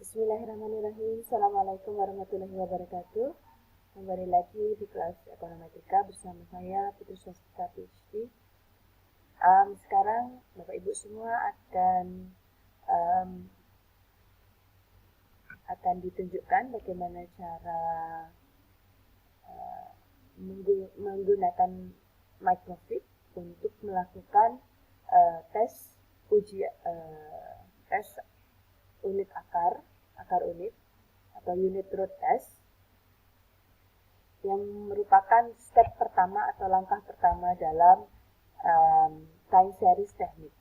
Bismillahirrahmanirrahim. Assalamualaikum warahmatullahi wabarakatuh. Kembali lagi di kelas Ekonometrika bersama saya Putri Swastika PhD. Sekarang Bapak Ibu semua akan ditunjukkan bagaimana cara menggunakan microfit untuk melakukan tes unit akar unit atau unit root test, yang merupakan step pertama atau langkah pertama dalam time series teknik.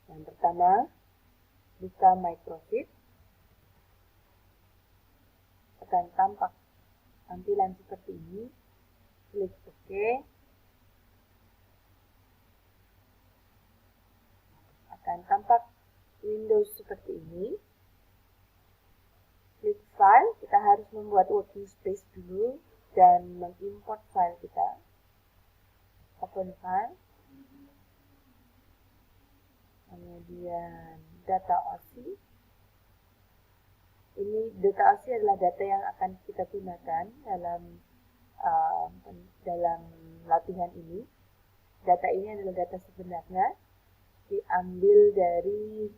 Yang pertama, buka microfit, akan tampak tampilan seperti ini, klik OK. Akan tampak Windows seperti ini. Klik file, kita harus membuat working space dulu dan mengimport file kita. Open file. Kemudian data OC. Ini data OC adalah data yang akan kita gunakan dalam latihan ini. Data ini adalah data sebenarnya, diambil dari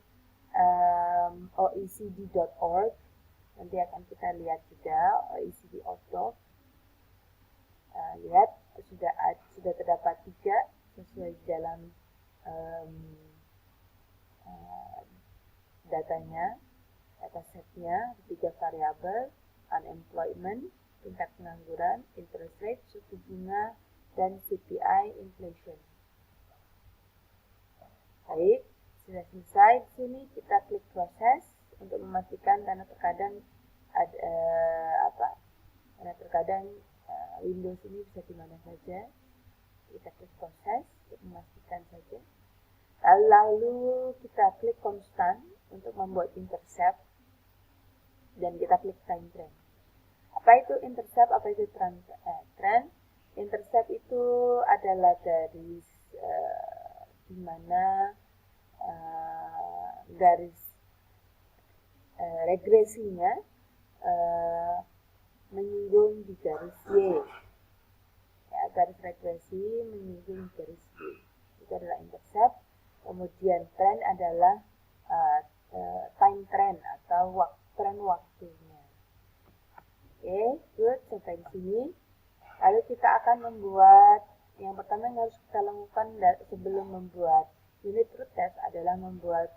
oecd.org. Nanti akan kita lihat juga oecd.org. Lihat sudah terdapat 3 sesuai dalam datanya, datasetnya, 3 variabel: unemployment, tingkat pengangguran, interest rate, suku bunga, dan CPI inflation. Baik, sudah selesai. Di sini kita klik proses untuk memastikan, karena terkadang Windows ini bisa di mana saja. Kita klik proses untuk memastikan saja. Lalu kita klik constant untuk membuat intercept, dan kita klik time trend. Apa itu intercept? Apa itu trend? Intercept itu adalah dari di mana garis regresinya menyinggung di garis Y. Ya, garis regresi menyinggung di garis Y. Itu adalah intercept. Kemudian trend adalah time trend atau tren waktunya. Oke, good, sampai di sini. Lalu kita akan membuat, yang pertama yang harus kita lakukan sebelum membuat unit root test adalah membuat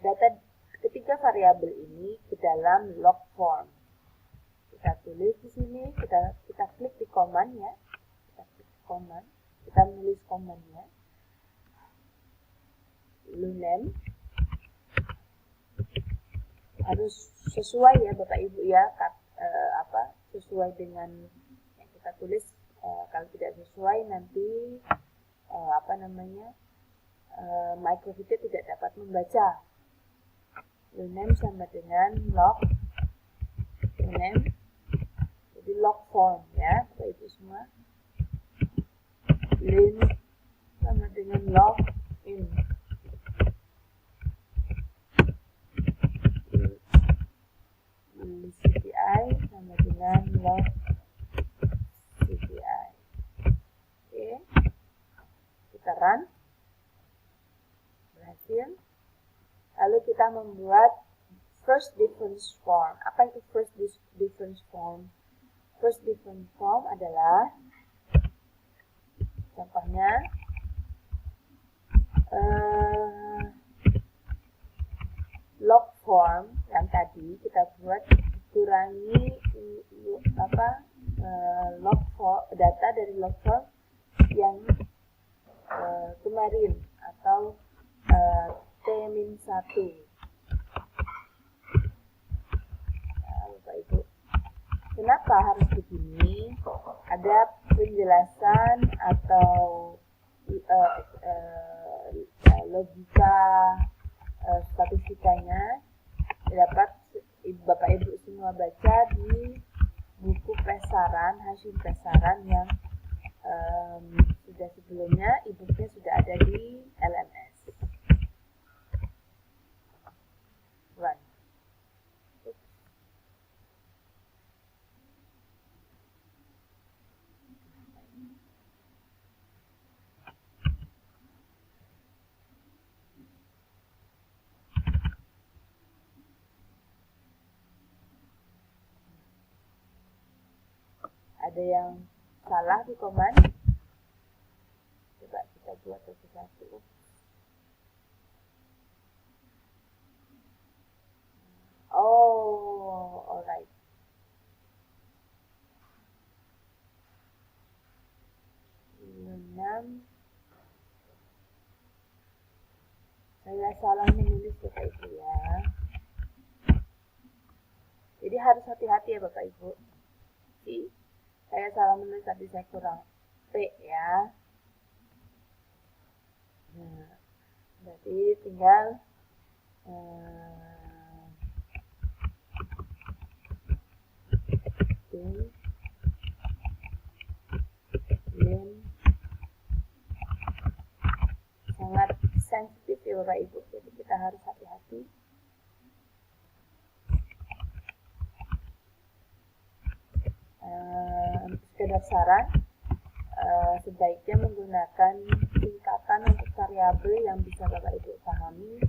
data ketiga variabel ini ke dalam log form. Kita tulis di sini, kita klik di command ya. Kita menulis commandnya. Name harus sesuai ya Bapak Ibu ya, sesuai dengan yang kita tulis. Kalau tidak sesuai nanti microfitnya tidak dapat membaca. Name sama dengan log name, jadi log form ya Bapak Ibu semua. Lin sama dengan log in. CPI sama dengan log CPI. Oke, kita run. Berhasil. Lalu kita membuat first difference form. Apa itu first difference form? First difference form adalah, contohnya log form yang tadi kita buat kurangi data dari log form yang kemarin atau T-1. Bapak Ibu, kenapa harus begini? Ada penjelasan atau logika statistikanya dapat Bapak Ibu semua baca di buku pesaran, hasil pesaran yang sudah sebelumnya, e-booknya sudah ada di LMS. Ada yang salah di command? Coba kita buat satu-satu. Oh, alright. Saya salah menulis Bapak Ibu ya. Jadi harus hati-hati ya Bapak Ibu. Saya salah menulis tadi, saya kurang P ya. Nah, berarti tinggal sangat sensitif ya Bapak Ibu, jadi kita harus hati-hati. Sekedar saran, sebaiknya menggunakan singkatan untuk variabel yang bisa Bapak Ibu pahami,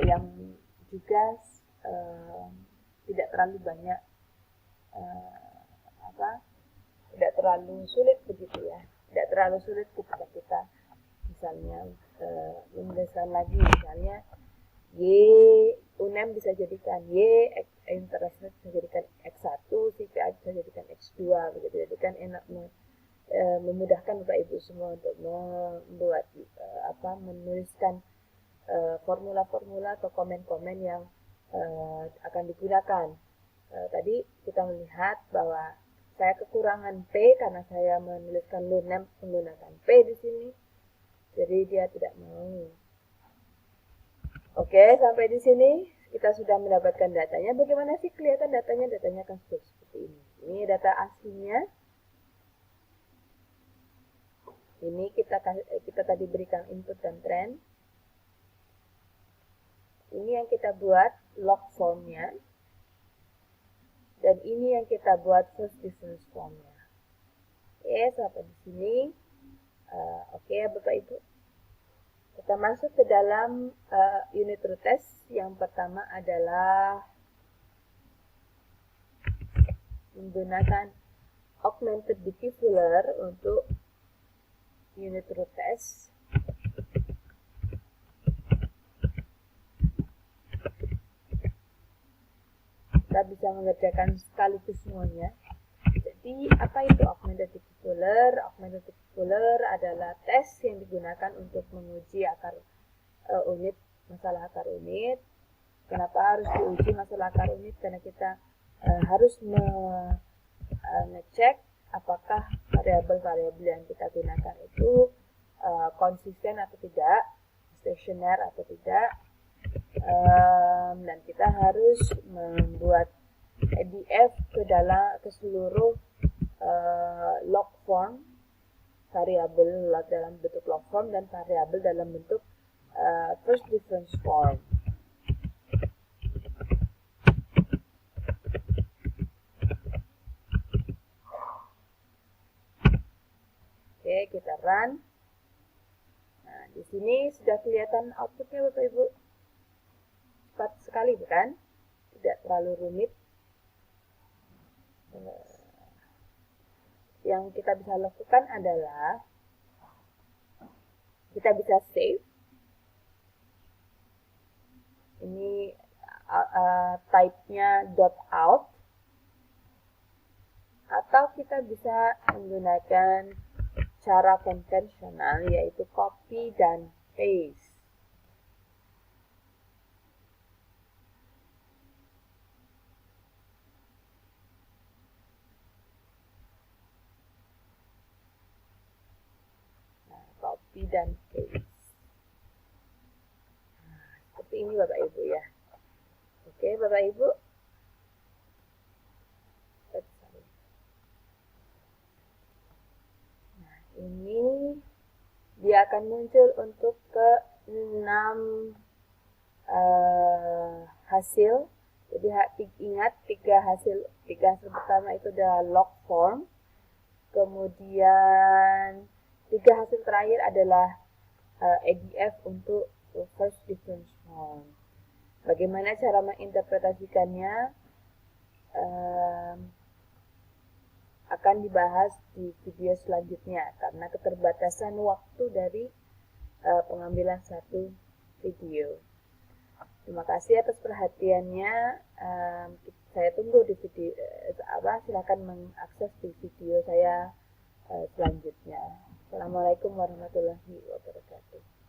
yang juga tidak terlalu banyak, tidak terlalu sulit begitu ya, tidak terlalu sulit ketika kita misalnya menuliskan lagi, misalnya Y UNEM bisa jadikan Y, interest rate bisa jadikan X1, CPI bisa jadikan X2 begitu. Jadi kan enak memudahkan Bapak Ibu semua untuk membuat menuliskan formula-formula atau komen-komen yang akan digunakan. Tadi kita melihat bahwa saya kekurangan P karena saya menuliskan UNEM menggunakan P di sini. Jadi dia tidak mau. Oke, sampai di sini kita sudah mendapatkan datanya. Bagaimana sih kelihatan datanya? Datanya akan seperti ini. Ini data aslinya. Ini kita tadi berikan input dan trend. Ini yang kita buat log formnya. Dan ini yang kita buat first difference formnya. Oke, sampai di sini. Oke, Bapak Ibu. Kita masuk ke dalam unit root test. Yang pertama adalah menggunakan augmented diffuser untuk unit root test. Kita bisa mengerjakan sekaligus semuanya. Jadi apa itu augmented diffuser? Augmented diffuser adalah tes yang digunakan untuk menguji akar unit, masalah akar unit. Kenapa harus diuji masalah akar unit? Karena kita harus ngecek apakah variabel-variabel yang kita gunakan itu konsisten atau tidak, stasioner atau tidak, dan kita harus membuat EDF ke seluruh log form, variabel dalam bentuk log form dan variabel dalam bentuk first difference form. Oke, kita run. Nah, di sini sudah kelihatan outputnya Bapak Ibu. Cepat sekali bukan? Tidak terlalu rumit. Yang kita bisa lakukan adalah kita bisa save. Ini type-nya .out, atau kita bisa menggunakan cara konvensional, yaitu copy dan paste. Copy dan paste. Nah, seperti ini Bapak Ibu ya. Oke Bapak Ibu. Nah, ini dia akan muncul untuk ke 6 hasil. Jadi ingat tiga hasil pertama itu adalah log form. Kemudian 3 hasil terakhir adalah EDF untuk first difference form. Bagaimana cara menginterpretasikannya? akan dibahas di video selanjutnya karena keterbatasan waktu dari pengambilan satu video. Terima kasih atas perhatiannya. Saya tunggu di video silakan mengakses di video saya selanjutnya. Assalamualaikum warahmatullahi wabarakatuh.